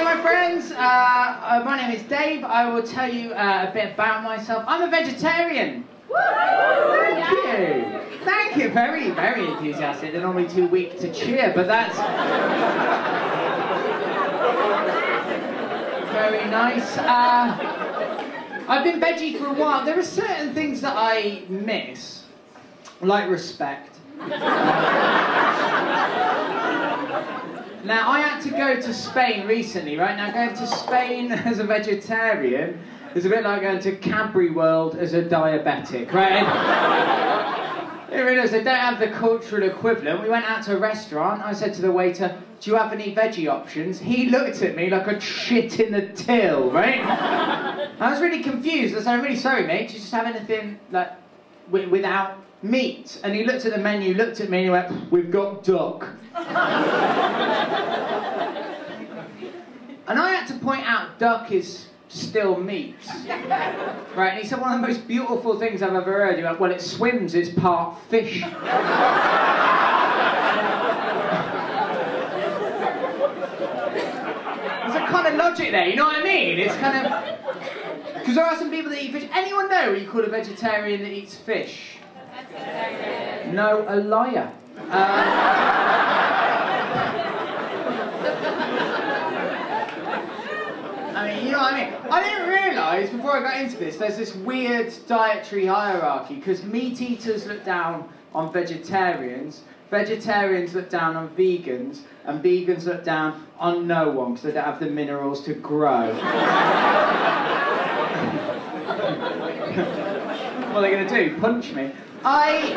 Hello my friends, my name is Dave. I will tell you a bit about myself. I'm a vegetarian. Thank you. Thank you, very, very enthusiastic. They're normally too weak to cheer, but that's very nice. I've been veggie for a while. There are certain things that I miss, like respect. Now, I had to go to Spain recently, right? Now, going to Spain as a vegetarian is a bit like going to Cadbury World as a diabetic, right? It really is. They don't have the cultural equivalent. We went out to a restaurant. I said to the waiter, "Do you have any veggie options?" He looked at me like a shit in the till, right? I was really confused. I said, "I'm really sorry, mate. Do you just have anything like without meat?" And he looked at the menu, looked at me, and he went, "We've got duck." And I had to point out duck is still meat. Right, and he said one of the most beautiful things I've ever heard. He went, "Well, it swims, it's part fish." There's a kind of logic there, you know what I mean? It's kind of... Because there are some people that eat fish. Anyone know what you call a vegetarian that eats fish? No, a liar. I mean, you know what I mean? I didn't realise, before I got into this, there's this weird dietary hierarchy, because meat eaters look down on vegetarians, vegetarians look down on vegans, and vegans look down on no one, because they don't have the minerals to grow. What are they going to do? Punch me? Like,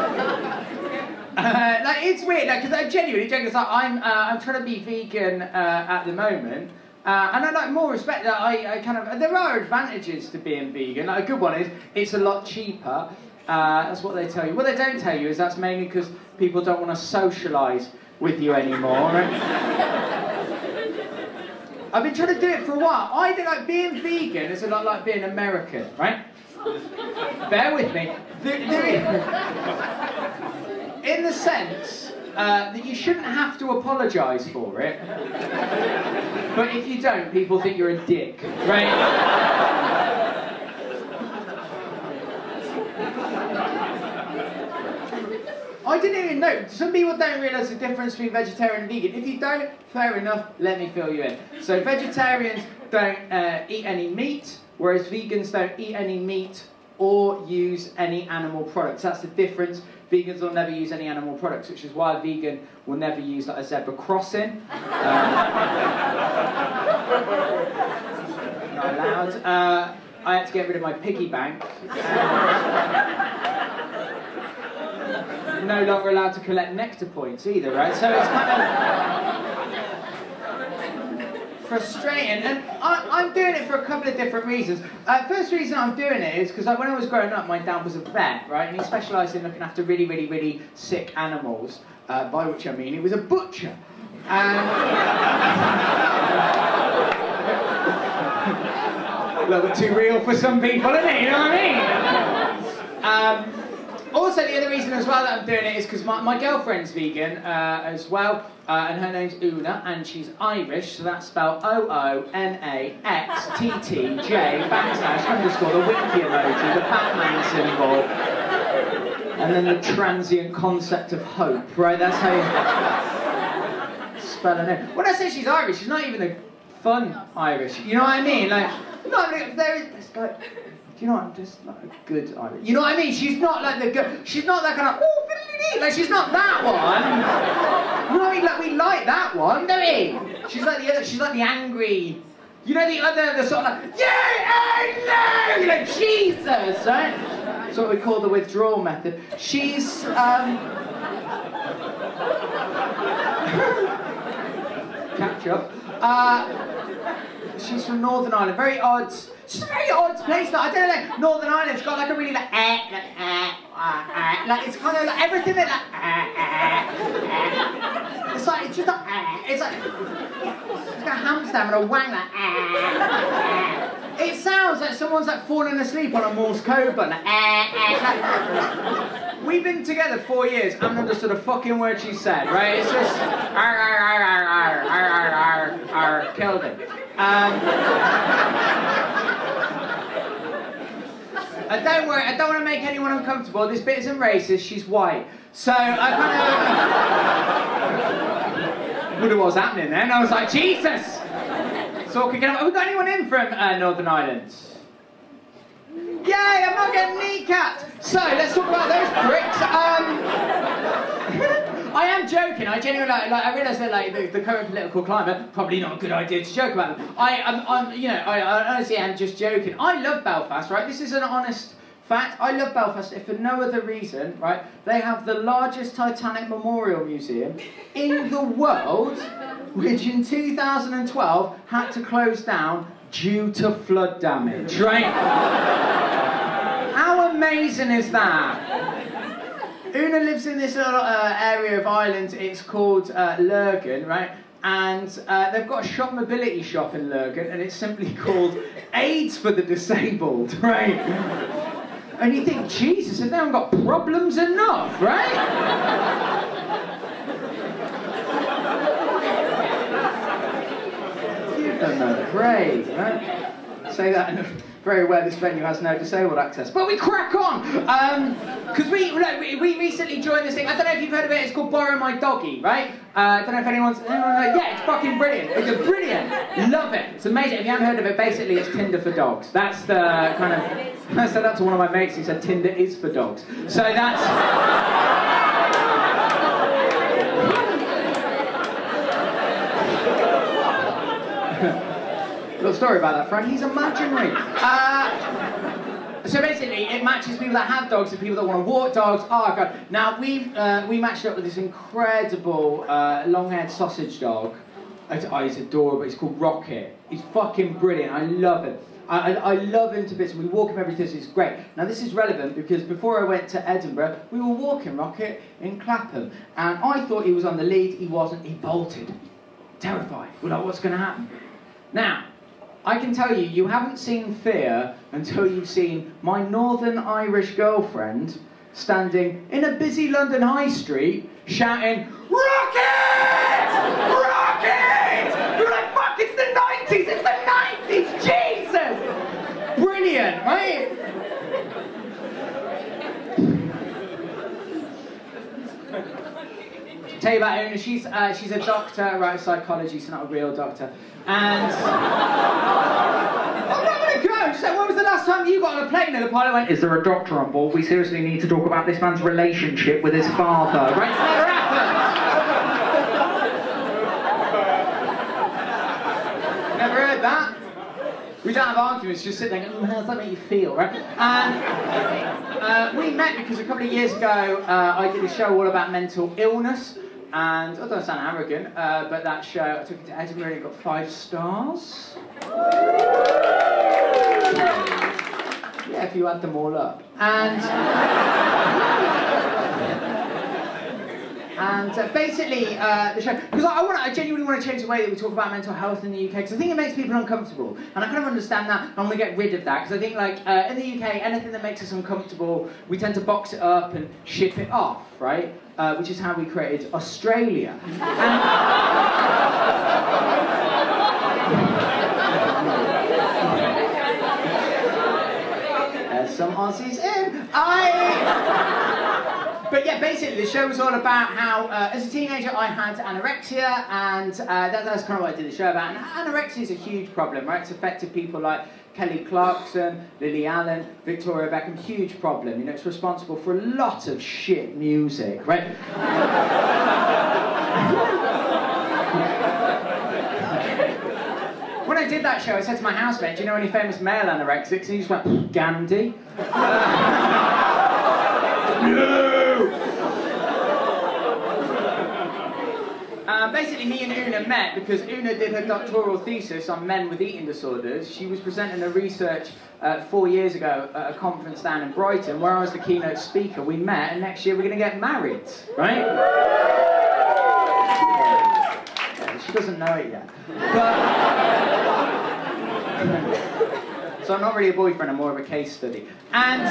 it's weird, like, because I'm genuinely, like, I'm trying to be vegan at the moment, and I like more respect that I kind of, there are advantages to being vegan. Like, a good one is, it's a lot cheaper. That's what they tell you. What they don't tell you is that's mainly because people don't want to socialise with you anymore, right? I've been trying to do it for a while. I think like being vegan is a lot like being American, right? Bear with me. In the sense that you shouldn't have to apologise for it, but if you don't, people think you're a dick, right? I didn't even know. Some people don't realise the difference between vegetarian and vegan. If you don't, fair enough, let me fill you in. So vegetarians don't eat any meat, whereas vegans don't eat any meat or use any animal products. That's the difference. Vegans will never use any animal products, which is why a vegan will never use like a zebra crossing. Not allowed. I had to get rid of my piggy bank. No longer allowed to collect nectar points either, right? So it's kind of frustrating, and I'm doing it for a couple of different reasons. First reason I'm doing it is because when I was growing up, my dad was a vet, right, and he specialised in looking after really, really, really sick animals, by which I mean he was a butcher. And a little bit too real for some people, isn't it? You know what I mean? Also, the other reason as well that I'm doing it is because my girlfriend's vegan as well, and her name's Una, and she's Irish, so that's spelled OONAXTTJ / the winky emoji, the Batman symbol, and then the transient concept of hope, right? That's how you spell her name. When I say she's Irish, she's not even a fun Irish, you know what I mean? Like, it's like, you know, I'm just like a good Irish. You know what I mean? She's not like the good. She's not that kind of like. She's not that one. You know what I mean? Like we like that one, don't we? She's like the other. She's like the angry. You know the other, the sort of like yeah, no, like Jesus, right? That's what we call the withdrawal method. She's catch up. She's from Northern Ireland. Very odd. It's a very odd place. Like, I don't know. Like, Northern Ireland's got like a really like it's kind of like everything that it's like it's just like it's like a hamster having a wang like It sounds like someone's like falling asleep on a Morse code button. We've been together 4 years. I haven't understood a fucking word she said. Right? It's just Killed him. Don't worry, I don't want to make anyone uncomfortable. This bit isn't racist, she's white. So I kind of wondered what was happening then. I was like, Jesus! So have we got anyone in from Northern Ireland? Yay, I'm not getting kneecapped! So, let's talk about those pricks. I am joking. I genuinely I realise that the current political climate, probably not a good idea to joke about them. I honestly am just joking. I love Belfast, right? This is an honest fact. I love Belfast if for no other reason, right? They have the largest Titanic memorial museum in the world, which in 2012 had to close down due to flood damage, right? How amazing is that? Una lives in this little area of Ireland, it's called Lurgan, right? And they've got a shop mobility shop in Lurgan, and it's simply called AIDS for the Disabled, right? And you think, Jesus, if they haven't got problems enough, right? You've done that great, right? Say that in a very aware this venue has no disabled access. But we crack on! Because we recently joined this thing, I don't know if you've heard of it, it's called Borrow My Doggy, right? I don't know if anyone yeah, it's fucking brilliant. It's brilliant. Love it. It's amazing. If you haven't heard of it, basically it's Tinder for dogs. That's the kind of... I said that to one of my mates, he said Tinder is for dogs. So that's... Little story about that, Frank. He's imaginary. So basically, it matches people that have dogs and people that want to walk dogs. Oh god! Now we matched up with this incredible long-haired sausage dog. He's adorable. He's called Rocket. He's fucking brilliant. I love him. I love him to bits. We walk him every Thursday. It's great. Now this is relevant because before I went to Edinburgh, we were walking Rocket in Clapham, and I thought he was on the lead. He wasn't. He bolted. Terrified. We're like, what's going to happen? Now. I can tell you, you haven't seen fear until you've seen my Northern Irish girlfriend standing in a busy London high street shouting, Rocket! Rocket! You're like, fuck, it's the 90s! It's the 90s! Jesus! Brilliant, right? Tell you about Una, she's a doctor, right, psychology, she's not a real doctor. And... I'm not going to go! She said, when was the last time you got on a plane? And the pilot went, is there a doctor on board? We seriously need to talk about this man's relationship with his father. Right, it's never happened! Never heard that? We don't have arguments, just sit there and go, how does that make you feel, right? And we met because a couple of years ago, I did a show all about mental illness. And I don't sound arrogant, but that show, I took it to Edinburgh and it got 5 stars. Yeah, if you add them all up. And basically, the show, because I genuinely want to change the way that we talk about mental health in the UK, because I think it makes people uncomfortable, and I kind of understand that, and I want to get rid of that, because I think, like, in the UK, anything that makes us uncomfortable, we tend to box it up and ship it off, right? Which is how we created Australia. There's some Aussies in. But yeah, basically the show was all about how, as a teenager, I had anorexia, and that's kind of what I did the show about. And anorexia is a huge problem, right? It's affected people like Kelly Clarkson, Lily Allen, Victoria Beckham, huge problem. You know, it's responsible for a lot of shit music, right? When I did that show, I said to my housemate, do you know any famous male anorexics? And he just went, Gandhi. No! Basically, me and Una met because Una did her doctoral thesis on men with eating disorders. She was presenting her research 4 years ago at a conference down in Brighton, where I was the keynote speaker. We met, and next year we're going to get married, right? Yeah, she doesn't know it yet. But... so I'm not really a boyfriend, I'm more of a case study. And...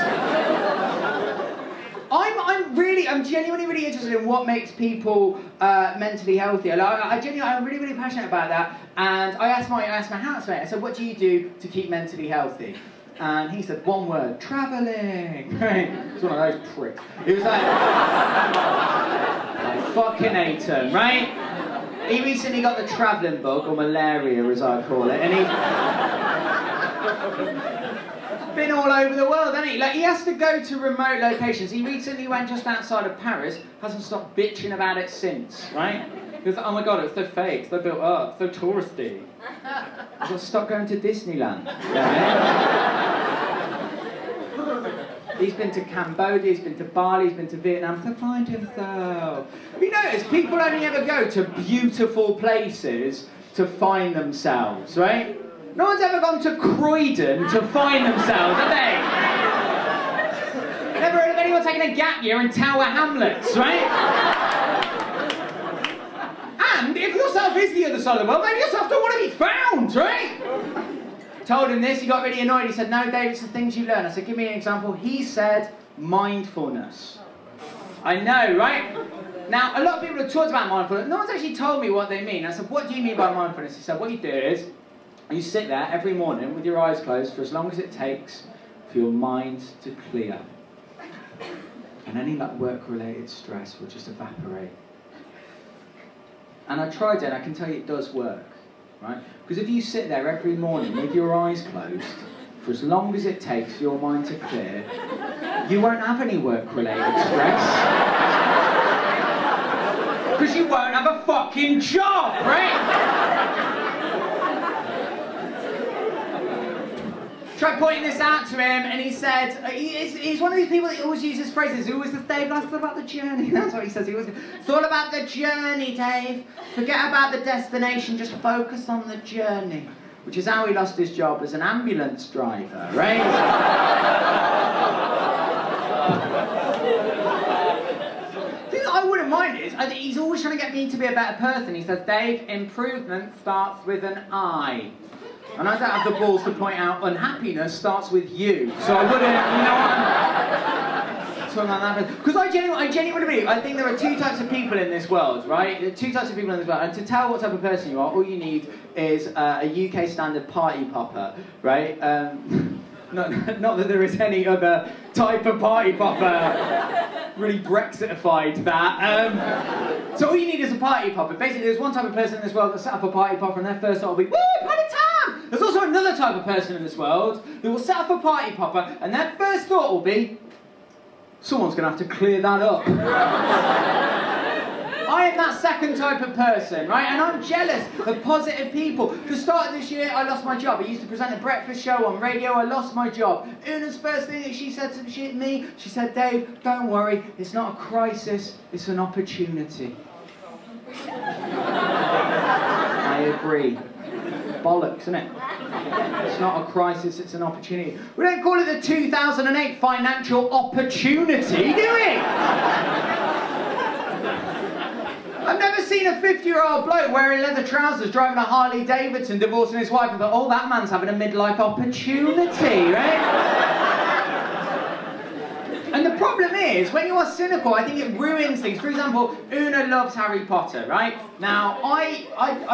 I'm genuinely really interested in what makes people mentally healthy. I'm really passionate about that. And I asked my housemate, I said, what do you do to keep mentally healthy? And he said, one word, travelling. Right? It's one of those pricks. He was like, I fucking hate him, right? He recently got the travelling bug, or malaria as I call it, and he's been all over the world, hasn't he? Like, he has to go to remote locations. He recently went just outside of Paris, hasn't stopped bitching about it since, right? He was like, oh my god, it's so fake, so built up, so touristy. He's like, stop going to Disneyland. Yeah. He's been to Cambodia, he's been to Bali, he's been to Vietnam to find himself. Have you noticed, people only ever go to beautiful places to find themselves, right? No one's ever gone to Croydon to find themselves, have they? Never heard of anyone taking a gap year in Tower Hamlets, right? And if yourself is the other side of the world, maybe yourself don't want to be found, right? Told him this, he got really annoyed. He said, no, Dave, it's the things you learn. I said, give me an example. He said, mindfulness. I know, right? Now, a lot of people have talked about mindfulness. No one's actually told me what they mean. I said, what do you mean by mindfulness? He said, what you do is, you sit there every morning with your eyes closed for as long as it takes for your mind to clear. And any like work-related stress will just evaporate. And I tried it, and I can tell you it does work. Right? Because if you sit there every morning with your eyes closed, for as long as it takes for your mind to clear, you won't have any work-related stress. Because you won't have a fucking job, right? Tried pointing this out to him, and he said, he's one of these people that always uses phrases, who was the Dave, that's about the journey. That's what he says. It's all about the journey, Dave. Forget about the destination, just focus on the journey. Which is how he lost his job as an ambulance driver, right? The thing that I wouldn't mind is, I think he's always trying to get me to be a better person. He says, Dave, improvement starts with an I. And I don't have the balls to point out unhappiness starts with you. So I wouldn't, you know what? Because I genuinely believe, I think there are two types of people in this world, right? There are two types of people in this world. And to tell what type of person you are, all you need is a UK standard party popper, right? Not that there is any other type of party popper. Really Brexitified that. So all you need is a party popper. Basically, there's one type of person in this world that set up a party popper and their first thought will be, woo, party time! There's also another type of person in this world who will set up a party popper and their first thought will be, someone's going to have to clear that up. I am that second type of person, right? And I'm jealous of positive people. The start of this year, I lost my job. I used to present a breakfast show on radio. I lost my job. Una's first thing that she said to me, she said, Dave, don't worry. It's not a crisis. It's an opportunity. I agree. Bollocks, isn't it? It's not a crisis, it's an opportunity. We don't call it the 2008 financial opportunity, do we? I've never seen a 50-year-old bloke wearing leather trousers, driving a Harley Davidson, divorcing his wife, and thought, oh, that man's having a midlife opportunity, right? And the problem is, when you are cynical, I think it ruins things. For example, Una loves Harry Potter, right? Now, I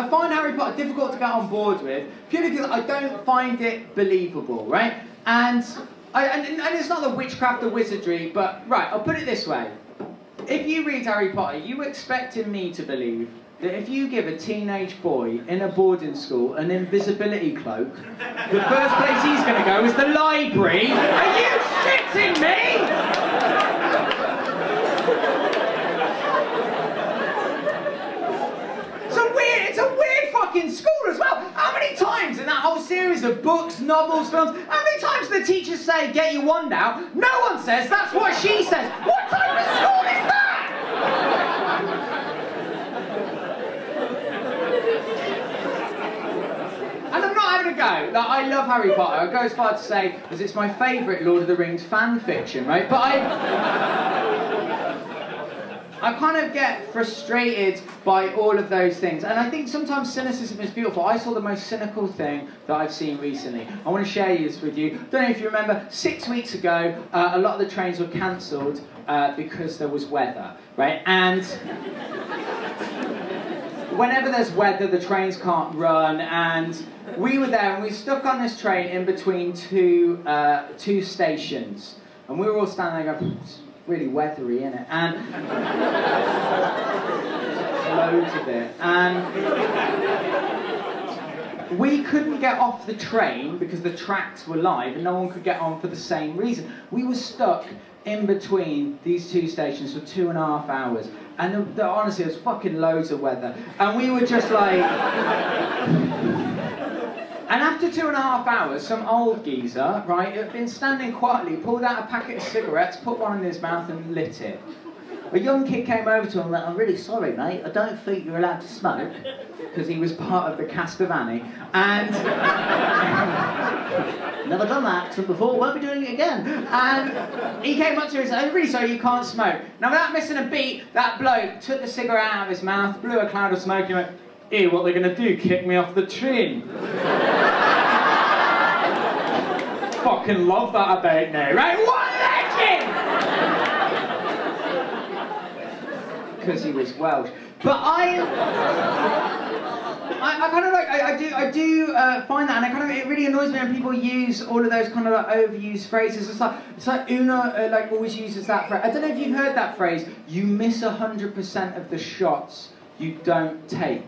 find Harry Potter difficult to get on board with, purely because I don't find it believable, right? And it's not the witchcraft, the wizardry, but, right, I'll put it this way. If you read Harry Potter, you expecting me to believe that if you give a teenage boy in a boarding school an invisibility cloak, the first place he's going to go is the library? Are you shitting me? It's a weird fucking school as well. How many times in that whole series of books, novels, films, how many times do the teachers say, get your wand out? No one says, that's what she says. What type of school is that? And I'm not having a go. Like, I love Harry Potter. I go as far to say, because it's my favourite Lord of the Rings fan fiction, right? But I kind of get frustrated by all of those things, and I think sometimes cynicism is beautiful. I saw the most cynical thing that I've seen recently. I want to share this with you. Don't know if you remember, 6 weeks ago, a lot of the trains were cancelled because there was weather, right? And whenever there's weather, the trains can't run, and we were there, and we were stuck on this train in between two stations, and we were all standing there going, really weathery, innit? And loads of it. And we couldn't get off the train because the tracks were live and no one could get on for the same reason. We were stuck in between these two stations for 2.5 hours. And honestly, there was fucking loads of weather. And we were just like... And after 2.5 hours, some old geezer, right, who had been standing quietly, pulled out a packet of cigarettes, put one in his mouth and lit it. A young kid came over to him and went, "I'm really sorry, mate, I don't think you're allowed to smoke," because he was part of the cast of Annie. And... never done that before, won't be doing it again. And he came up to him and said, "I'm really sorry, you can't smoke." Now, without missing a beat, that bloke took the cigarette out of his mouth, blew a cloud of smoke, and went, "Ew, what are they going to do, kick me off the train?" Fucking love that about now, right? What legend! Because he was Welsh. But I kind of like, I do find that, and it really annoys me when people use all of those kind of like overused phrases. It's like Una like always uses that phrase. I don't know if you've heard that phrase. You miss 100% of the shots you don't take.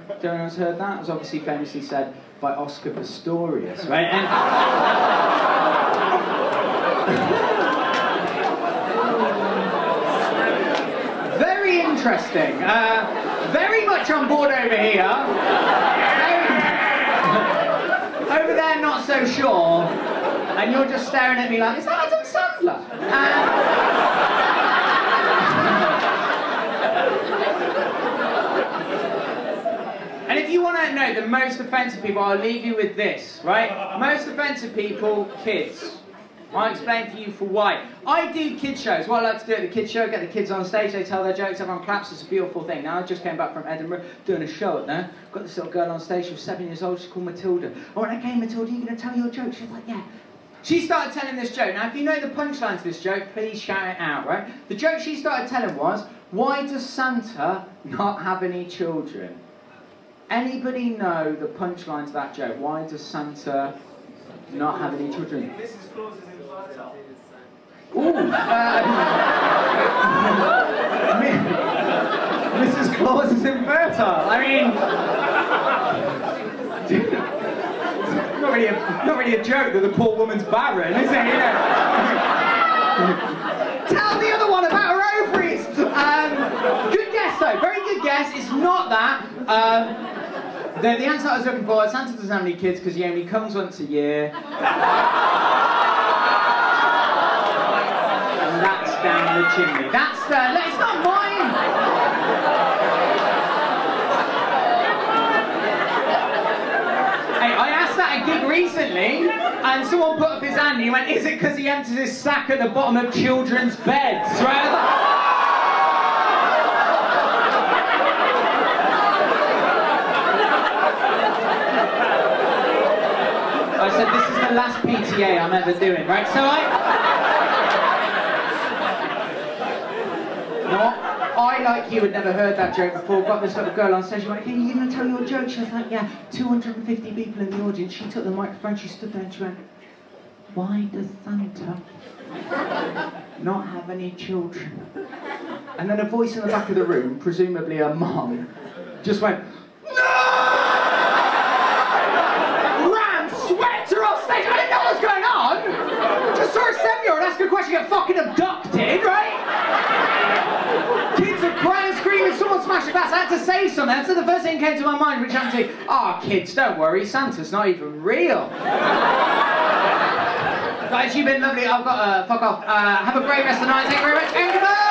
Has anyone else heard that? It was obviously famously said by Oscar Pistorius, right? And very interesting. Very much on board over here. Over there, not so sure. And you're just staring at me like, is that Adam Sandler? And if you want to know the most offensive people, I'll leave you with this, right? Most offensive people, kids. I'll explain to you for why. I do kids shows. What I like to do at the kids show, get the kids on stage, they tell their jokes, everyone claps, it's a beautiful thing. Now, I just came back from Edinburgh doing a show up there. Got this little girl on stage, she was 7 years old, she's called Matilda. And when I came, Matilda, you going to tell your joke? She was like, yeah. She started telling this joke. Now, if you know the punchline to this joke, please shout it out, right? The joke she started telling was, why does Santa not have any children? Anybody know the punchline to that joke? Why does Santa not have any children? Mrs. Claus is infertile. Ooh, Mrs. Claus is infertile. I mean, not really a joke that the poor woman's barren, is it? You know? Tell the other one about her ovaries. Good guess though, very good guess. It's not that. The answer I was looking for, Santa doesn't have any kids because he only comes once a year. And that's down the chimney. That's it's not mine! Hey, I asked that at a gig recently, and someone put up his hand and he went, is it because he empties his sack at the bottom of children's beds? Right? I said, this is the last PTA I'm ever doing, right? So I, like you, had never heard that joke before, got this little girl on stage, she went, hey, you going to tell your joke? She was like, yeah, 250 people in the audience. She took the microphone, she stood there and she went, why does Santa not have any children? And then a voice in the back of the room, presumably a mum, just went, swept her off stage. I didn't know what was going on. Just saw a 7-year-old ask a question, get fucking abducted, right? Kids are crying and screaming, someone smashed a glass. I had to say something. So the first thing came to my mind, which happened to, kids, don't worry, Santa's not even real. Guys, you've been lovely. I've got to fuck off. Have a great rest of the night. Thank you very much. And goodbye.